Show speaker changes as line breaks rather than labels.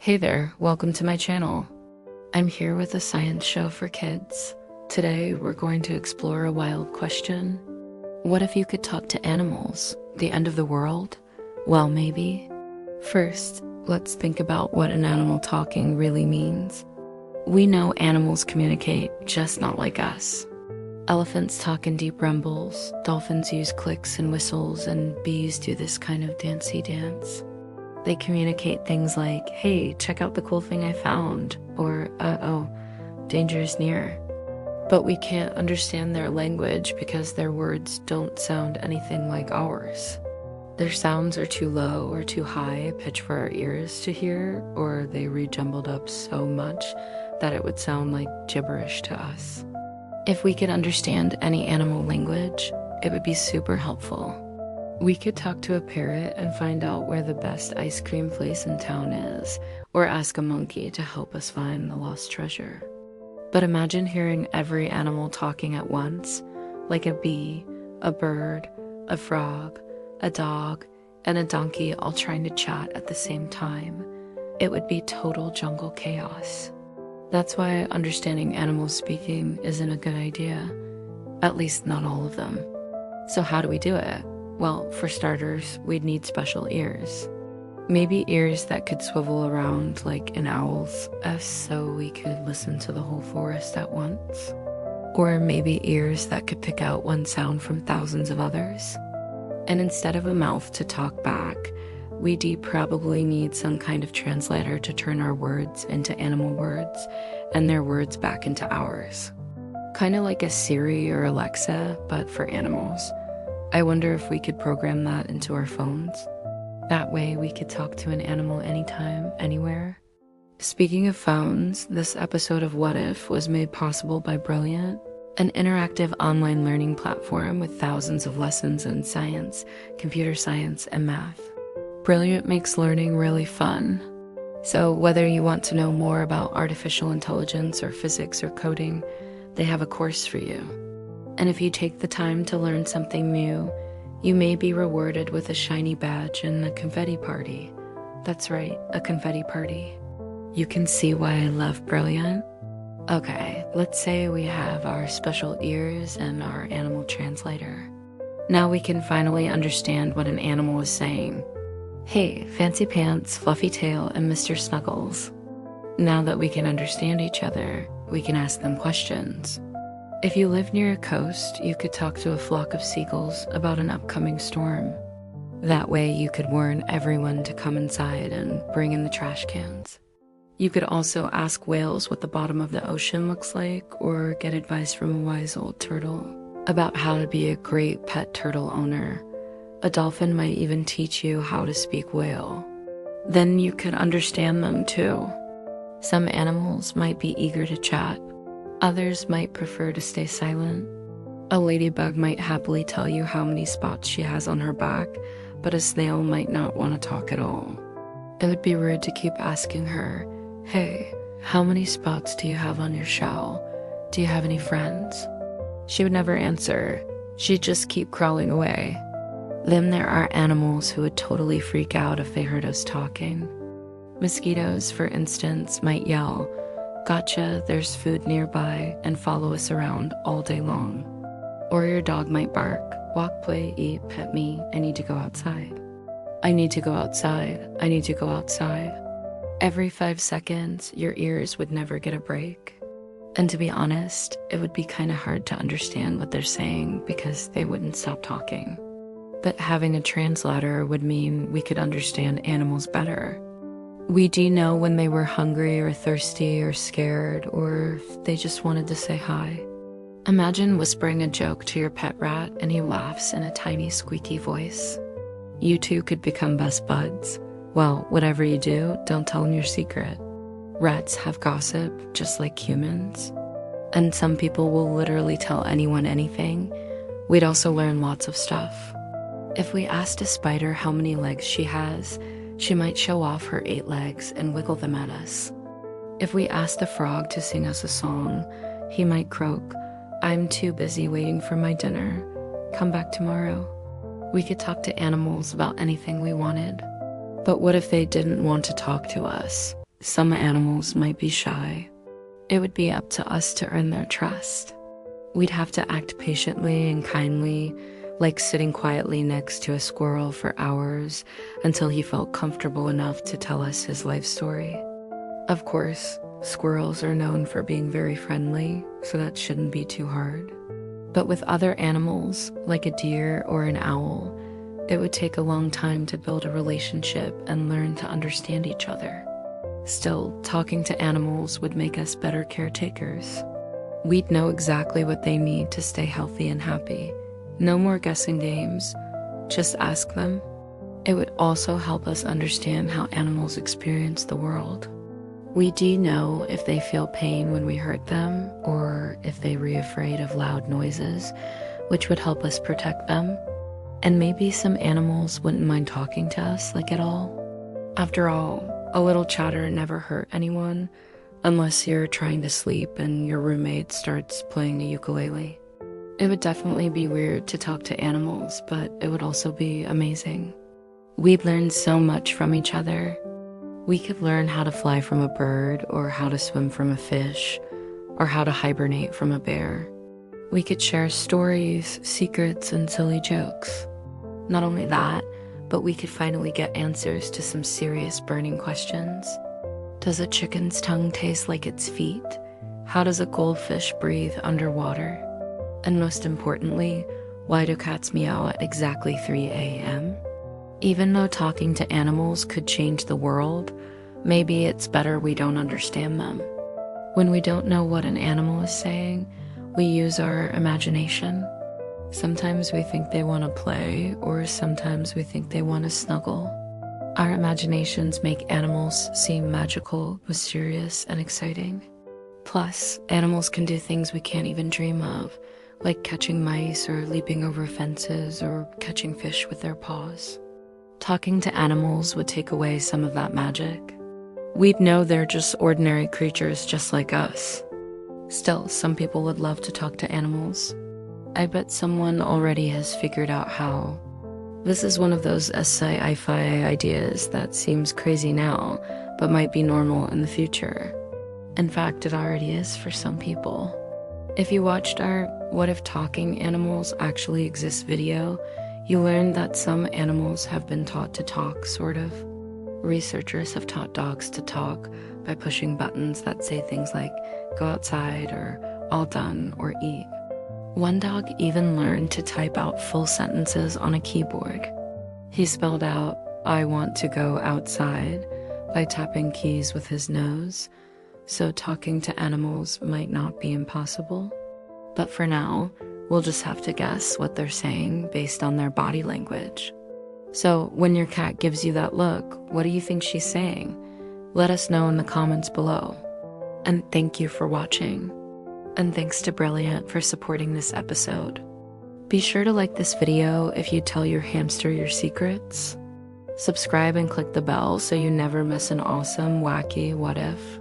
Hey there, welcome to my channel. I'm here with a science show for kids. Today we're going to explore a wild question. What if you could talk to animals? The end of the world? Well, maybe. First, let's think about what an animal talking really means. We know animals communicate, just not like us. Elephants talk in deep rumbles, dolphins use clicks and whistles, and bees do this kind of dancey dance. They communicate things like, hey, check out the cool thing I found, or, uh-oh, danger is near. But we can't understand their language because their words don't sound anything like ours. Their sounds are too low or too high pitch for our ears to hear, or they read jumbled up so much that it would sound like gibberish to us. If we could understand any animal language, it would be super helpful. We could talk to a parrot and find out where the best ice cream place in town is, or ask a monkey to help us find the lost treasure. But imagine hearing every animal talking at once, like a bee, a bird, a frog, a dog, and a donkey all trying to chat at the same time. It would be total jungle chaos. That's why understanding animals speaking isn't a good idea. At least not all of them. So how do we do it? Well, for starters, we'd need special ears. Maybe ears that could swivel around like an owl's so we could listen to the whole forest at once. Or maybe ears that could pick out one sound from thousands of others. And instead of a mouth to talk back, we'd probably need some kind of translator to turn our words into animal words and their words back into ours. Kind of like a Siri or Alexa, but for animals. I wonder if we could program that into our phones. That way we could talk to an animal anytime, anywhere. Speaking of phones, this episode of What If was made possible by Brilliant, an interactive online learning platform with thousands of lessons in science, computer science, and math. Brilliant makes learning really fun. So whether you want to know more about artificial intelligence or physics or coding, they have a course for you. And if you take the time to learn something new, you may be rewarded with a shiny badge and a confetti party. That's right, a confetti party. You can see why I love Brilliant. Okay, let's say we have our special ears and our animal translator. Now we can finally understand what an animal is saying. Hey, Fancy Pants, Fluffy Tail, and Mr. Snuggles. Now that we can understand each other, we can ask them questions. If you live near a coast, you could talk to a flock of seagulls about an upcoming storm. That way you could warn everyone to come inside and bring in the trash cans. You could also ask whales what the bottom of the ocean looks like, or get advice from a wise old turtle about how to be a great pet turtle owner. A dolphin might even teach you how to speak whale. Then you could understand them too. Some animals might be eager to chat. Others might prefer to stay silent. A ladybug might happily tell you how many spots she has on her back, but a snail might not want to talk at all. It would be rude to keep asking her, hey, how many spots do you have on your shell? Do you have any friends? She would never answer. She'd just keep crawling away. Then there are animals who would totally freak out if they heard us talking. Mosquitoes, for instance, might yell, gotcha, there's food nearby, and follow us around all day long. Or your dog might bark, walk, play, eat, pet me, I need to go outside. I need to go outside, I need to go outside. Every 5 seconds, your ears would never get a break. And to be honest, it would be kind of hard to understand what they're saying because they wouldn't stop talking. But having a translator would mean we could understand animals better. We'd know when they were hungry or thirsty or scared, or if they just wanted to say hi. Imagine whispering a joke to your pet rat and he laughs in a tiny squeaky voice. You two could become best buds. Well, whatever you do, don't tell him your secret. Rats have gossip just like humans. And some people will literally tell anyone anything. We'd also learn lots of stuff. If we asked a spider how many legs she has, she might show off her 8 legs and wiggle them at us. If we asked a frog to sing us a song, he might croak, I'm too busy waiting for my dinner. Come back tomorrow. We could talk to animals about anything we wanted. But what if they didn't want to talk to us? Some animals might be shy. It would be up to us to earn their trust. We'd have to act patiently and kindly, like sitting quietly next to a squirrel for hours until he felt comfortable enough to tell us his life story. Of course, squirrels are known for being very friendly, so that shouldn't be too hard. But with other animals, like a deer or an owl, it would take a long time to build a relationship and learn to understand each other. Still, talking to animals would make us better caretakers. We'd know exactly what they need to stay healthy and happy. No more guessing games, just ask them. It would also help us understand how animals experience the world. We do know if they feel pain when we hurt them, or if they're afraid of loud noises, which would help us protect them. And maybe some animals wouldn't mind talking to us like at all. After all, a little chatter never hurt anyone, unless you're trying to sleep and your roommate starts playing the ukulele. It would definitely be weird to talk to animals, but it would also be amazing. We'd learn so much from each other. We could learn how to fly from a bird, or how to swim from a fish, or how to hibernate from a bear. We could share stories, secrets, and silly jokes. Not only that, but we could finally get answers to some serious burning questions. Does a chicken's tongue taste like its feet? How does a goldfish breathe underwater? And most importantly, why do cats meow at exactly 3 a.m.? Even though talking to animals could change the world, maybe it's better we don't understand them. When we don't know what an animal is saying, we use our imagination. Sometimes we think they want to play, or sometimes we think they want to snuggle. Our imaginations make animals seem magical, mysterious, and exciting. Plus, animals can do things we can't even dream of, like catching mice or leaping over fences or catching fish with their paws. Talking to animals would take away some of that magic. We'd know they're just ordinary creatures just like us. Still, some people would love to talk to animals. I bet someone already has figured out how. This is one of those sci-fi ideas that seems crazy now, but might be normal in the future. In fact, it already is for some people. If you watched our What If Talking Animals Actually Exist video, you learned that some animals have been taught to talk, sort of. Researchers have taught dogs to talk by pushing buttons that say things like, go outside, or all done, or eat. One dog even learned to type out full sentences on a keyboard. He spelled out, I want to go outside, by tapping keys with his nose, so talking to animals might not be impossible. But for now, we'll just have to guess what they're saying based on their body language. So when your cat gives you that look, what do you think she's saying? Let us know in the comments below. And thank you for watching. And thanks to Brilliant for supporting this episode. Be sure to like this video if you tell your hamster your secrets. Subscribe and click the bell so you never miss an awesome, wacky what if.